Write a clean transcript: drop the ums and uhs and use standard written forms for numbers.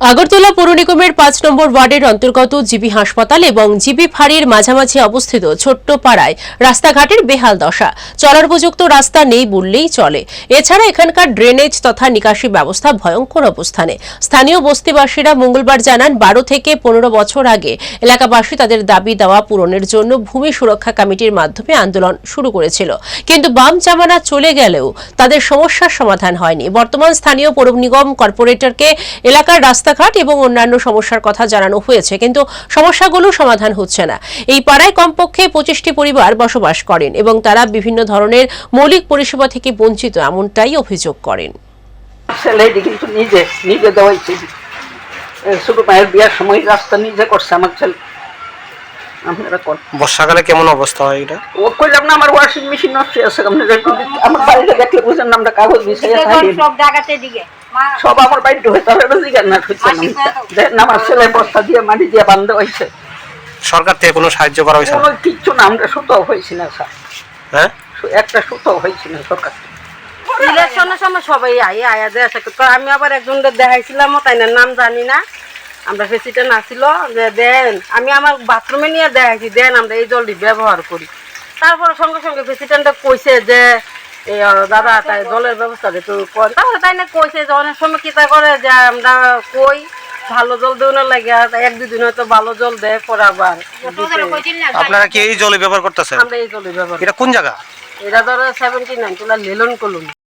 আগরতলা পৌর নিগমের ৫ নম্বর ওয়ার্ডের অন্তর্গত জিবি হাসপাতাল এবং জিবি ফাঁড়ির মাঝামাঝি অবস্থিত ছোট্ট পাড়ায় রাস্তাঘাটের বেহাল দশা। চলার উপযুক্ত রাস্তা নেই বললেই চলে। এছাড়া এখানকার ড্রেনেজ তথা নিকাশি ব্যবস্থা ভয়ঙ্কর অবস্থানে। স্থানীয় বস্তিবাসীরা মঙ্গলবার জানান ১২ থেকে ১৫ বছর আগে এলাকাবাসী তাদের দাবি দেওয়া পূরণের জন্য ভূমি সুরক্ষা কমিটির মাধ্যমে আন্দোলন শুরু করেছিল, কিন্তু বাম জামানা চলে গেলেও তাদের সমস্যার সমাধান হয়নি। বর্তমান স্থানীয় পৌর নিগম কর্পোরেটরকে এলাকার রাস্তাঘাট এবং অন্যান্য সমস্যার কথা জানানো হয়েছে, কিন্তু সমস্যাগুলো সমাধান হচ্ছে না। এই পাড়ায় কমপক্ষে ২৫টি পরিবার বসবাস করেন এবং তারা বিভিন্ন ধরনের মৌলিক পরিষেবা থেকে বঞ্চিত, এমনটাই অভিযোগ করেন। কিন্তু নিজে নিজে দেওয়াইছে, ছোট মায়ের বিয়ার সময় রাস্তা নিজে করছে আমার ছেলে। বর্ষাকালে কেমন অবস্থা হয় এটা? ও কইলাম না, আমার ওয়াশিং মেশিন নষ্ট আছে। আমার বাড়িতে দেখলে বুঝেন না, আমরা কাগজ বিছাইয়া থাকি সব আমার বাড়িতে হয়ে তাহলে জিজ্ঞাসা না হচ্ছে না। আমার ছেলে বস্তা দিয়ে মাটি দিয়ে বান্ধা হয়েছে। সরকার থেকে কোনো সাহায্য করা হয়েছে? কোনো কিচ্ছু না, আমরা সুতাও হয়েছি না স্যার। হ্যাঁ, একটা সুতাও হয়েছি না সরকার। ইলেকশনের সময় সবাই আয়া দেয়। আমি আবার একজনকে দেখাইছিলাম, তাই না নাম জানি না, আমরা প্রেসিডেন্ট আসছিল যে দেন, আমি আমার বাথরুমে নিয়ে দেখাইছি, দেন আমরা এই জলটি ব্যবহার করি। তারপরে সঙ্গে সঙ্গে প্রেসিডেন্টে কইছে যে দাদা তাই জলের ব্যবস্থা একটু করেন। তারপরে তাই না কইছে যে অনেক সময় কিতা করে যে আমরা কই ভালো জল দেওয়ার লাগে, ১-২ দিন হয়তো ভালো জল দেয়, পরে আবার। আপনারা কি এই জলে ব্যবহার করতেছেন? আমরা এই জলে ব্যবহার। এটা কোন জায়গা? এটা ধরো 79 লেলন কলোনি।